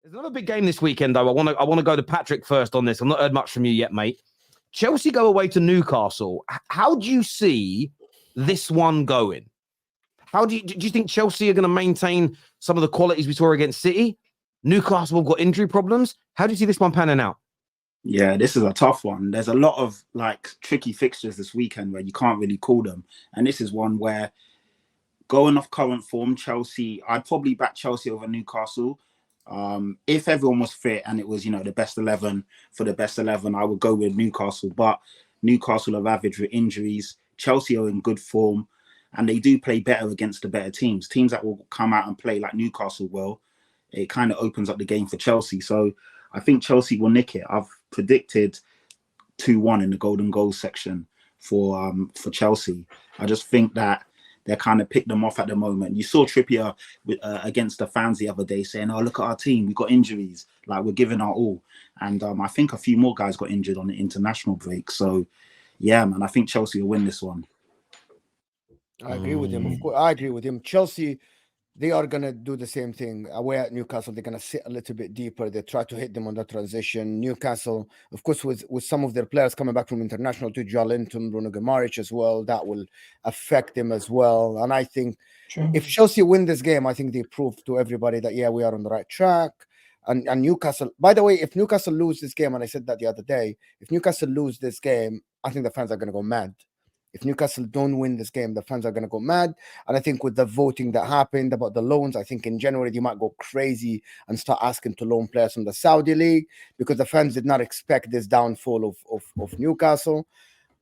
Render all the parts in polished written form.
There's another big game this weekend, though. I want to go to Patrick first on this. I've not heard much from you yet, mate. Chelsea go away to Newcastle. How do you see this one going? How do you think Chelsea are going to maintain some of the qualities we saw against City? Newcastle have got injury problems. How do you see this one panning out? Yeah, this is a tough one. There's a lot of tricky fixtures this weekend where you can't really call them. And this is one where, going off current form, Chelsea, I'd probably back Chelsea over Newcastle. If everyone was fit and it was, the best 11 for the best 11, I would go with Newcastle. But Newcastle are ravaged with injuries. Chelsea are in good form, and they do play better against the better teams. Teams that will come out and play like Newcastle will. It kind of opens up the game for Chelsea. So I think Chelsea will nick it. I've predicted 2-1 in the golden goals section for Chelsea. I just think that they kind of picked them off at the moment. You saw Trippier against the fans the other day saying, "Oh, look at our team. We've got injuries. We're giving our all." And I think a few more guys got injured on the international break. So, yeah, man, I think Chelsea will win this one. I agree with him. Of course, I agree with him. Chelsea, they are going to do the same thing. Away at Newcastle, they're going to sit a little bit deeper. They try to hit them on the transition. Newcastle, of course, with some of their players coming back from international to Joelinton, Bruno Guimaraes as well, that will affect them as well. And I think if Chelsea win this game, I think they prove to everybody that, yeah, we are on the right track. And Newcastle, by the way, if Newcastle lose this game, and I said that the other day, if Newcastle lose this game, I think the fans are going to go mad. If Newcastle don't win this game, the fans are going to go mad. And I think with the voting that happened about the loans, I think in January, they might go crazy and start asking to loan players from the Saudi League, because the fans did not expect this downfall of Newcastle.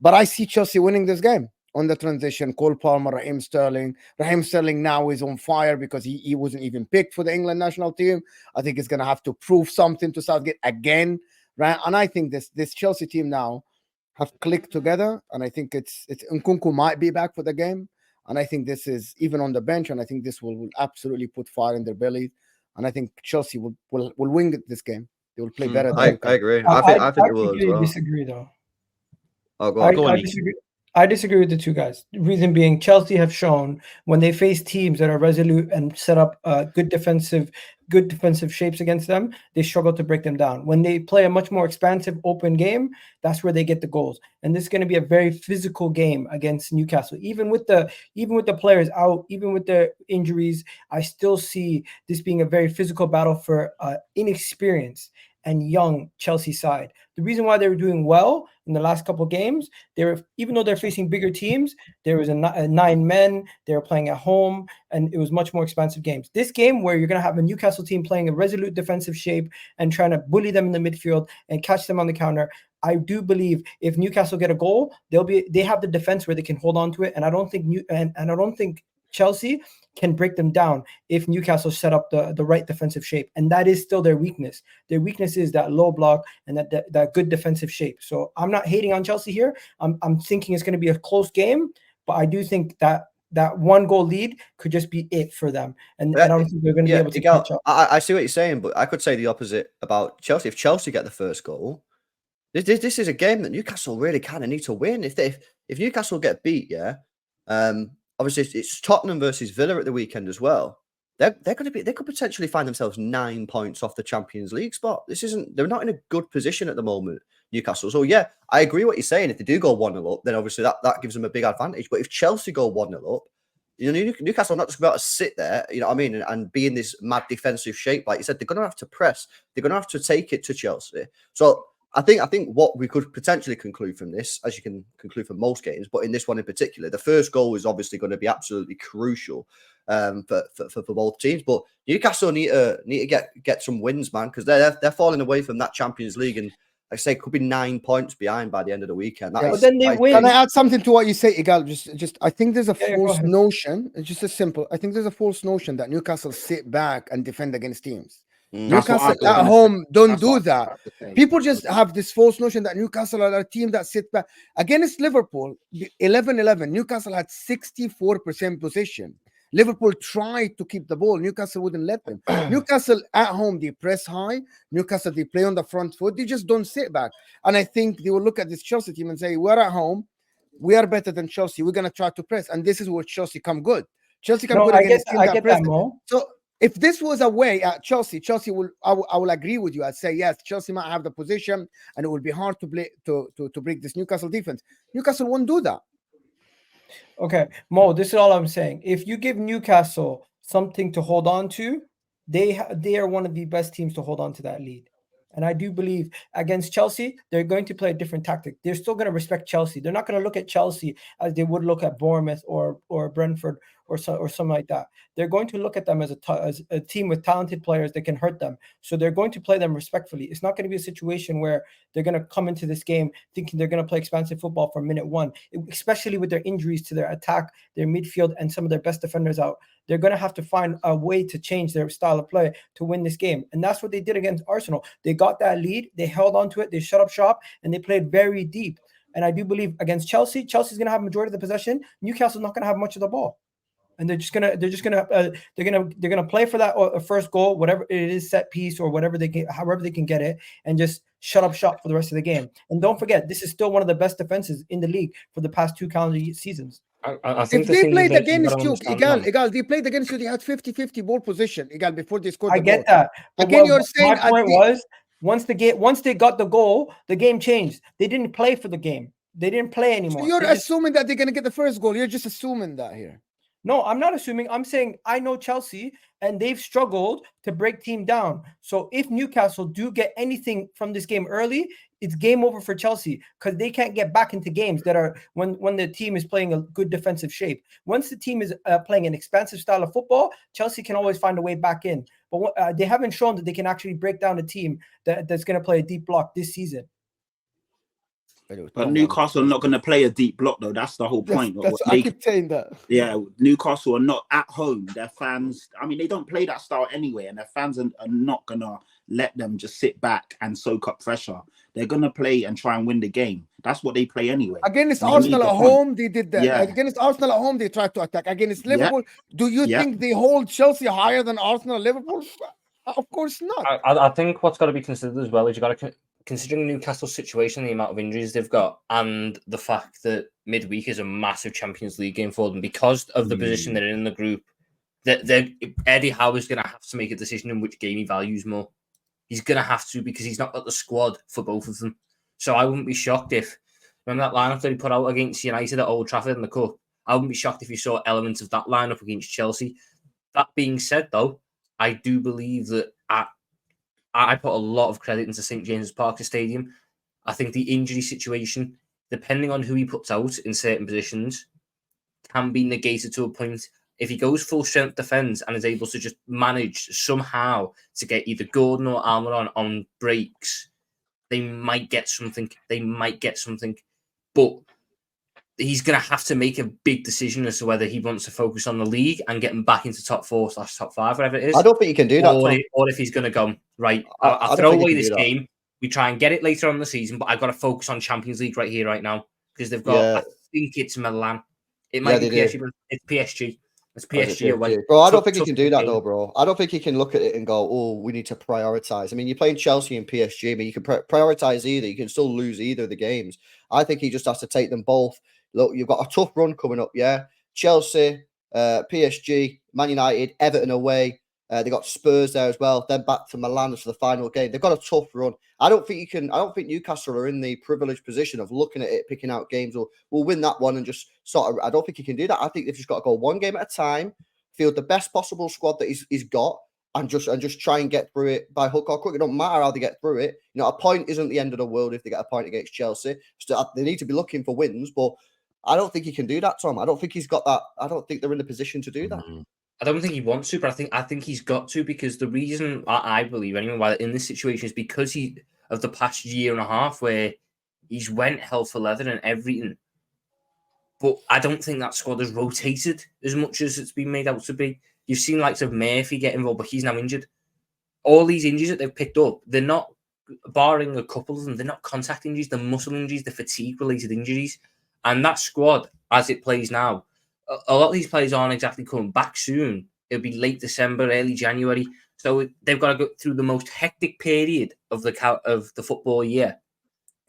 But I see Chelsea winning this game on the transition. Cole Palmer, Raheem Sterling. Raheem Sterling now is on fire because he wasn't even picked for the England national team. I think he's going to have to prove something to Southgate again, right? And I think this Chelsea team now have clicked together, and I think it's Nkunku might be back for the game, and I think this is even on the bench, and I think this will absolutely put fire in their belly, and I think Chelsea will win this game. They will play better. I agree. I think they will as well. Disagree though. Oh, go on. I disagree with the two guys. The reason being, Chelsea have shown when they face teams that are resolute and set up good defensive shapes against them, they struggle to break them down. When they play a much more expansive, open game, that's where they get the goals. And this is going to be a very physical game against Newcastle. Even with the players out, even with the injuries, I still see this being a very physical battle for inexperienced and young Chelsea side. The reason why they were doing well in the last couple of games, even though they're facing bigger teams, there was a 9 men, they were playing at home, and it was much more expansive games. This game, where you're going to have a Newcastle team playing a resolute defensive shape and trying to bully them in the midfield and catch them on the counter, I do believe if Newcastle get a goal, they have the defense where they can hold on to it, and I don't think Chelsea can break them down if Newcastle set up the right defensive shape. And that is still their weakness. Their weakness is that low block and that good defensive shape. So I'm not hating on Chelsea here. I'm thinking it's going to be a close game, but I do think that 1 goal lead could just be it for them. And I don't think they're going to be able to catch up. I see what you're saying, but I could say the opposite about Chelsea. If Chelsea get the first goal, this is a game that Newcastle really kind of need to win. If Newcastle get beat, obviously, it's Tottenham versus Villa at the weekend as well. They could potentially find themselves 9 points off the Champions League spot. They're not in a good position at the moment, Newcastle. So yeah, I agree what you're saying. If they do go 1-0 up, then obviously that gives them a big advantage. But if Chelsea go 1-0 up, Newcastle are not just about to sit there, you know what I mean, and be in this mad defensive shape. Like you said, they're going to have to press. They're going to have to take it to Chelsea. So I think what we could potentially conclude from this, as you can conclude from most games, but in this one in particular, the first goal is obviously going to be absolutely crucial for both teams. But Newcastle need to get some wins, man, because they're falling away from that Champions League, and like I say, could be 9 points behind by the end of the weekend. But then they win. Can I add something to what you say, Igal? Just I think there's a false notion. It's just as simple. I think there's a false notion that Newcastle sit back and defend against teams. Newcastle at home don't do that. People just have this false notion that Newcastle are a team that sit back. Against Liverpool, 11-11, Newcastle had 64% possession. Liverpool tried to keep the ball. Newcastle wouldn't let them. Newcastle at home, they press high. Newcastle, they play on the front foot. They just don't sit back. And I think they will look at this Chelsea team and say, we're at home. We are better than Chelsea. We're going to try to press. And this is where Chelsea come good. Chelsea come good against teams that press. So If this was away at Chelsea, I will agree with you. I'd say yes, Chelsea might have the position, and it will be hard to play to break this Newcastle defense. Newcastle won't do that. Okay, Mo, this is all I'm saying. If you give Newcastle something to hold on to, they are one of the best teams to hold on to that lead. And I do believe against Chelsea, they're going to play a different tactic. They're still going to respect Chelsea. They're not going to look at Chelsea as they would look at Bournemouth or Brentford or something like that. They're going to look at them as a team with talented players that can hurt them. So they're going to play them respectfully. It's not going to be a situation where they're going to come into this game thinking they're going to play expansive football from minute one, especially with their injuries to their attack, their midfield, and some of their best defenders out. They're going to have to find a way to change their style of play to win this game. And that's what they did against Arsenal. They got that lead, they held on to it, they shut up shop, and they played very deep. And I do believe against Chelsea, Chelsea's going to have majority of the possession. Newcastle's not going to have much of the ball. And they're gonna play for that first goal, whatever it is, set piece or whatever however they can get it, and just shut up shop for the rest of the game. And don't forget, this is still one of the best defenses in the league for the past 2 calendar seasons. I think if they played against you, Igal, they played against you, they had 50-50 ball position, Igal, before they scored the goal. I get that. But again, you're saying my point was once they got the goal, the game changed. They didn't play for the game. They didn't play anymore. So you're assuming that they're gonna get the first goal. You're just assuming that here. No, I'm not assuming. I'm saying I know Chelsea, and they've struggled to break team down. So if Newcastle do get anything from this game early, it's game over for Chelsea because they can't get back into games that are when the team is playing a good defensive shape. Once the team is playing an expansive style of football, Chelsea can always find a way back in. But they haven't shown that they can actually break down a team that's going to play a deep block this season. But Newcastle are not going to play a deep block, though. That's the whole point. I keep saying that. Yeah, Newcastle are not at home. Their fans, I mean, they don't play that style anyway, and their fans are not going to let them just sit back and soak up pressure. They're going to play and try and win the game. That's what they play anyway. Against Arsenal at home, they did that. Yeah. Against Arsenal at home, they tried to attack. Against Liverpool, do you think they hold Chelsea higher than Arsenal and Liverpool? Of course not. I think what's got to be considered as well is you've got to... Considering Newcastle's situation, the amount of injuries they've got, and the fact that midweek is a massive Champions League game for them because of the position they're in the group, Eddie Howe is going to have to make a decision in which game he values more. He's going to have to because he's not got the squad for both of them. So I wouldn't be shocked if, remember that lineup that he put out against United at Old Trafford in the Cup? I wouldn't be shocked if you saw elements of that lineup against Chelsea. That being said, though, I do believe that I put a lot of credit into St. James's Park Stadium. I think the injury situation, depending on who he puts out in certain positions, can be negated to a point. If he goes full strength defence and is able to just manage somehow to get either Gordon or Almiron on breaks, they might get something. But he's going to have to make a big decision as to whether he wants to focus on the league and getting back into top 4/top 5, whatever it is. I don't think he can do that. Or if he's going to go, right, I'll throw away this game. We try and get it later on in the season, but I've got to focus on Champions League right here, right now. Because they've got, I think it's Milan. It might be PSG, but it's PSG. It's PSG away. Bro, I don't think he can do that, though, bro. I don't think he can look at it and go, oh, we need to prioritize. I mean, you're playing Chelsea and PSG. I mean, you can prioritize either. You can still lose either of the games. I think he just has to take them both. Look, you've got a tough run coming up, yeah? Chelsea, PSG, Man United, Everton away. They got Spurs there as well. Then back to Milan for the final game. They've got a tough run. I don't think Newcastle are in the privileged position of looking at it, picking out games, or we'll win that one and just sort of. I don't think he can do that. I think they've just got to go one game at a time, field the best possible squad that he's got, and just try and get through it by hook or crook. It don't matter how they get through it. You know, a point isn't the end of the world if they get a point against Chelsea. So they need to be looking for wins, but I don't think he can do that, Tom. I don't think he's got that. I don't think they're in the position to do that. I don't think he wants to, but I think he's got to, because the reason I believe anyway why in this situation is because of the past year and a half where he's went hell for leather and everything. But I don't think that squad has rotated as much as it's been made out to be. You've seen likes of Murphy get involved, but he's now injured. All these injuries that they've picked up, they're not, barring a couple of them, they're not contact injuries, they're muscle injuries, they're fatigue-related injuries. And that squad, as it plays now, a lot of these players aren't exactly coming back soon. It'll be late December, early January. So they've got to go through the most hectic period of the football year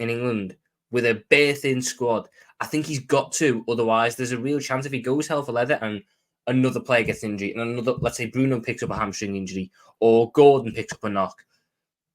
in England with a bare thin squad. I think he's got to. Otherwise, there's a real chance if he goes hell for leather and another player gets injured, and another, let's say Bruno picks up a hamstring injury, or Gordon picks up a knock,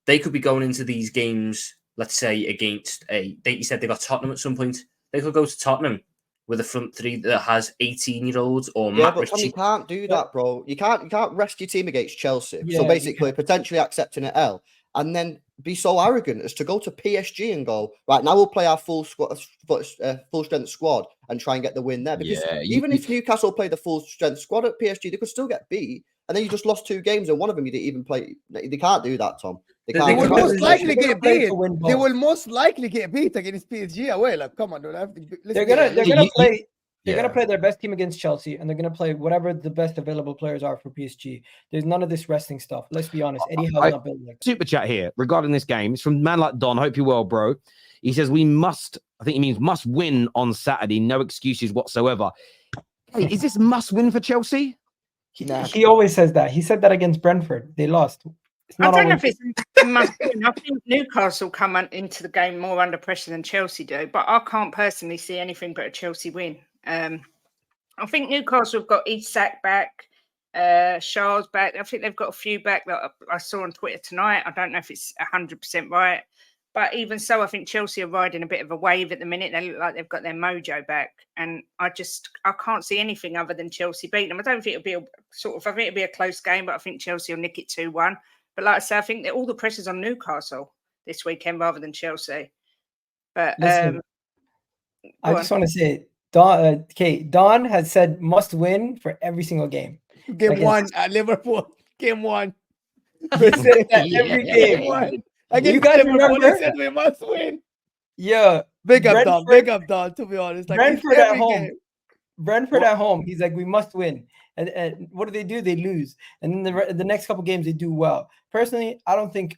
they could be going into these games, let's say, against you said they got Tottenham at some point. They could go to Tottenham with a front three that has 18-year-olds or Matt but Tom, Ritchie. you can't do that, bro. You can't rest your team against Chelsea. Yeah, So you basically, can't. potentially accepting an L, and then be so arrogant as to go to PSG and go, right, now we'll play our full strength squad and try and get the win there. Because even if Newcastle played the full strength squad at PSG, they could still get beat. And then you just lost 2 games, and one of them you didn't even play. They can't do that, Tom. They They will could most likely they're get gonna play beat. to win They both. will most likely get beat against PSG away. Like, come on, dude. They're gonna play. They're Yeah. gonna play their best team against Chelsea, and they're gonna play whatever the best available players are for PSG. There's none of this resting stuff. Let's be honest. Eddie Howe's not built like that. Super chat here regarding this game. It's from man like Don. Hope you're well, bro. He says we must. I think he means must win on Saturday. No excuses whatsoever. Hey, is this must win for Chelsea? He always says that. He said that against Brentford. They lost. It's I not don't know always. if it's a must win. I think Newcastle come into the game more under pressure than Chelsea do, but I can't personally see anything but a Chelsea win. I think Newcastle have got Isak back, Shaw's back. I think they've got a few back that I saw on Twitter tonight. I don't know if it's 100% right, but even so, I think Chelsea are riding a bit of a wave at the minute. They look like they've got their mojo back, and I can't see anything other than Chelsea beating them. I don't think it'll be I think it'll be a close game, but I think Chelsea will nick it 2-1. But like I say, I think that all the pressure's on Newcastle this weekend rather than Chelsea. But Listen, I just want to say, Don has said must win for every single game. Game Like, 1 at Liverpool. Game 1. He said that every Game game. 1. Against You guys Liverpool, remember? he said we must win. Yeah, Big up, Don. Brentford- Big up, Don. To be honest, like, it's Brentford at every home. game. Brentford at home. He's like, we must win. And what do? They lose. And then the next couple games they do well. Personally, I don't think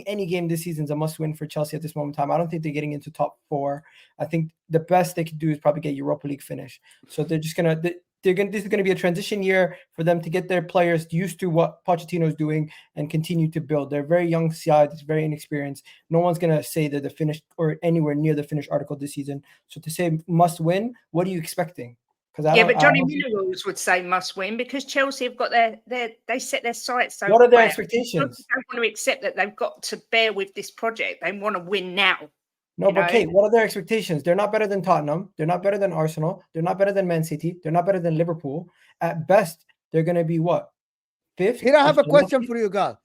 any game this season is a must win for Chelsea at this moment in time. I don't think they're getting into top 4. I think the best they could do is probably get Europa League finish. So they're just gonna. This is going to be a transition year for them to get their players used to what Pochettino is doing and continue to build. They're very young side. It's very inexperienced. No one's going to say that the finished or anywhere near the finished article this season. So to say must win, what are you expecting? Because but Johnny Minerals would say must win because Chelsea have got they set their sights. So what are their high. expectations? They don't want to accept that they've got to bear with this project. They want to win now. No, but Kate, what are their expectations? They're not better than Tottenham. They're not better than Arsenal. They're not better than Man City. They're not better than Liverpool. At best, they're going to be what? 5th? Here I have a question for you, Gal.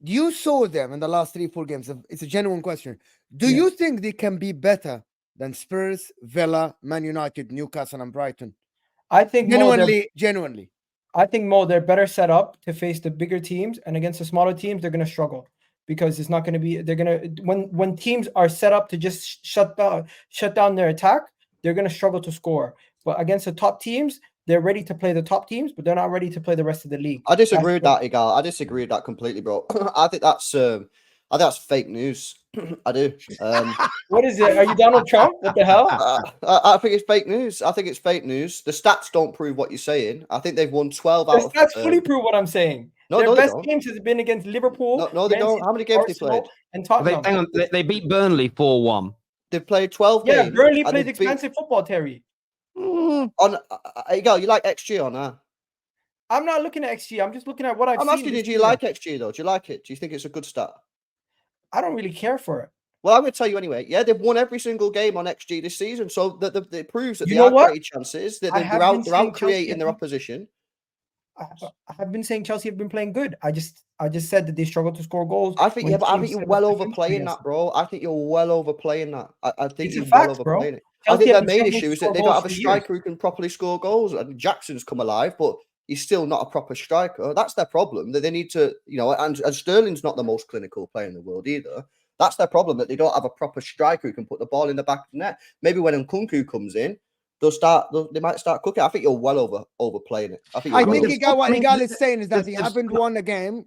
You saw them in the last 3-4 games. It's a genuine question. Do you think they can be better than Spurs, Villa, Man United, Newcastle, and Brighton? I think Genuinely. I think they're better set up to face the bigger teams, and against the smaller teams, they're going to struggle. Because it's not going to be, they're going to, when teams are set up to just shut down their attack, they're going to struggle to score. But against the top teams, they're ready to play the top teams, but they're not ready to play the rest of the league. I disagree with that, Igal. I disagree with that completely, bro. I think that's fake news. I do. What is it? Are you Donald Trump? What the hell? I think it's fake news. I think it's fake news. The stats don't prove what you're saying. I think they've won 12 out of. The stats fully prove what I'm saying. No, Their they best don't. games has been against Liverpool. No, they don't. How many games they played? And Tottenham. Hang on, they beat Burnley 4-1. They've played 12 Yeah, games. Burnley and plays they've beat- expensive football, Terry. On Igal, you like XG on that? I'm not looking at XG. I'm just looking at what I've I'm seen. asking you, do you like XG though? Do you like it? Do you think it's a good stat? I don't really care for it. Well, I'm going to tell you anyway. Yeah, they've won every single game on XG this season, so that it proves that You they know are what? creating chances. That I they're have out, been they're saying out creating Chelsea- their opposition. I have been saying Chelsea have been playing good. I just said that they struggle to score goals. I think, when but I think teams you're set well up defense overplaying against that, bro. I think you're well overplaying that. I think It's a you're fact, well bro. overplaying it. I Chelsea think their have been main struggling to issue is score that they don't goals have a for years. striker who can properly score goals. And Jackson's come alive, but he's still not a proper striker. That's their problem. That they need to, and Sterling's not the most clinical player in the world either. That's their problem, that they don't have a proper striker who can put the ball in the back of the net. Maybe when Nkunku comes in, they might start cooking. I think you're well overplaying it. I think I you're well think over- what Igal is saying is that they there's- haven't won a game.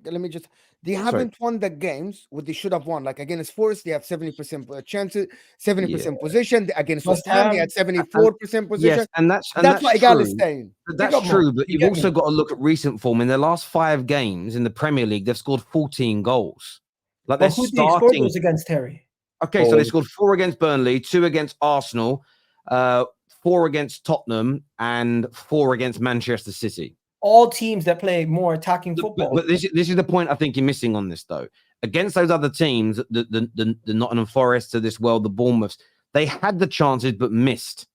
They haven't won the games what they should have won. Like against Forest, they have 70% chances, 70% position. Against West Ham, they had 74% position. Yes, and that's That's what Igal true. is saying. That's true, but You you've get also me. got to look at recent form. In their last 5 games in the Premier League, they've scored 14 goals. Like Well, they're who did they score starting. those against, Terry? Okay, so they scored 4 against Burnley, 2 against Arsenal, 4 4 against Tottenham and 4 against Manchester City. All teams that play more attacking football. But this is the point I think you're missing on this, though. Against those other teams, the Nottingham Forest of this world, the Bournemouths, they had the chances but missed.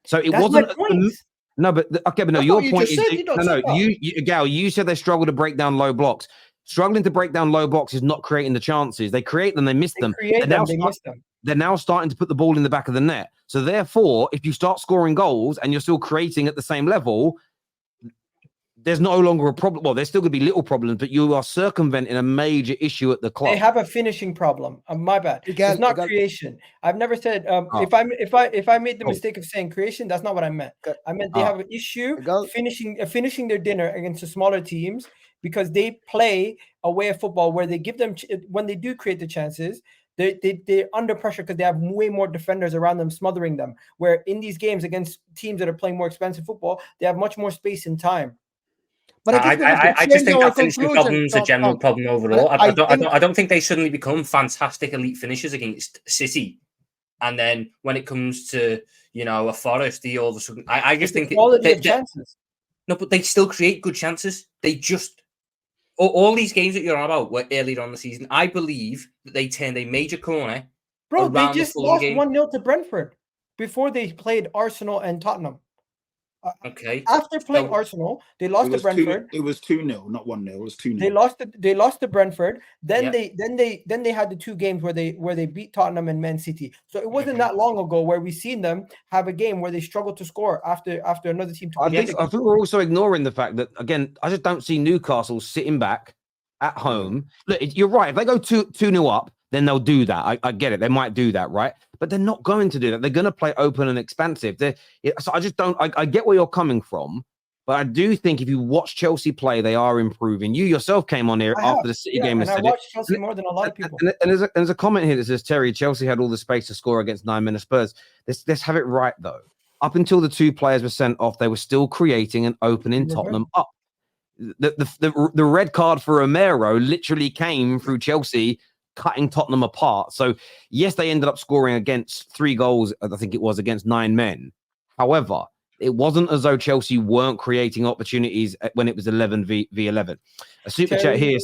So it That's wasn't. my point. No, but okay, but no, That's your what you point just is said, you don't say that. Gal, you said they struggle to break down low blocks. Struggling to break down low blocks is not creating the chances. They create them, they miss them. Create them, they miss them. They're now starting to put the ball in the back of the net. So therefore, if you start scoring goals and you're still creating at the same level, there's no longer a problem. Well, there's still going to be little problems, but you are circumventing a major issue at the club. They have a finishing problem. My bad. It's not creation. I've never said if I made the mistake of saying creation, that's not what I meant. I meant they have an issue finishing their dinner against the smaller teams because they play a way of football where they give them when they do create the chances. They're under pressure because they have way more defenders around them smothering them. Where in these games against teams that are playing more expensive football, they have much more space and time. But I just think that finishing problem is a general problem overall. I don't think they suddenly become fantastic elite finishers against City, and then when it comes to a Forest, they all of a sudden I just think chances. No, but they still create good chances. They just all these games that you're on about were earlier on the season. I believe that they turned a major corner. Bro, they just lost 1-0 to Brentford before they played Arsenal and Tottenham. Okay. After playing Arsenal, they lost to Brentford. It was 2-0, not 1-0. It was 2-0. They lost to Brentford. Then they had the 2 games where they beat Tottenham and Man City. So it wasn't that long ago where we seen them have a game where they struggled to score after another team. I think we're also ignoring the fact that, again, I just don't see Newcastle sitting back at home. Look, you're right. If they go 2-0 up, then they'll do that. I get it. They might do that, right? But they're not going to do that. They're going to play open and expansive. So I just don't. I get where you're coming from, but I do think if you watch Chelsea play, they are improving. You yourself came on here after the City game and I watched Chelsea more than a lot of people. And there's a comment here that says, Terry, Chelsea had all the space to score against 9 men of Spurs. Let's have it right, though. Up until the 2 players were sent off, they were still creating and opening Tottenham up. The red card for Romero literally came through Chelsea cutting Tottenham apart. So yes, they ended up scoring against 3 goals, I think it was, against 9 men. However, it wasn't as though Chelsea weren't creating opportunities when it was 11 v 11. A super chat here.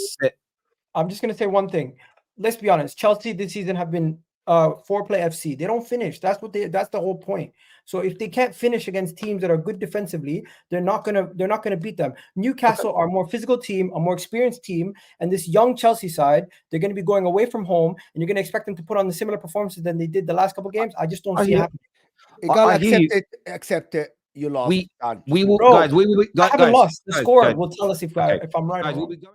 I'm just going to say one thing. Let's be honest. Chelsea this season have been foreplay FC. They don't finish. That's the whole point. So if they can't finish against teams that are good defensively, they're not gonna beat them. Newcastle are a more physical team, a more experienced team, and this young Chelsea side, they're gonna be going away from home, and you're gonna expect them to put on the similar performances than they did the last couple of games. I just don't see it happening. Accept it. You lost. We will, guys. We will. I haven't lost. The score will tell us if I'm right. Guys, or we'll wrong. be going.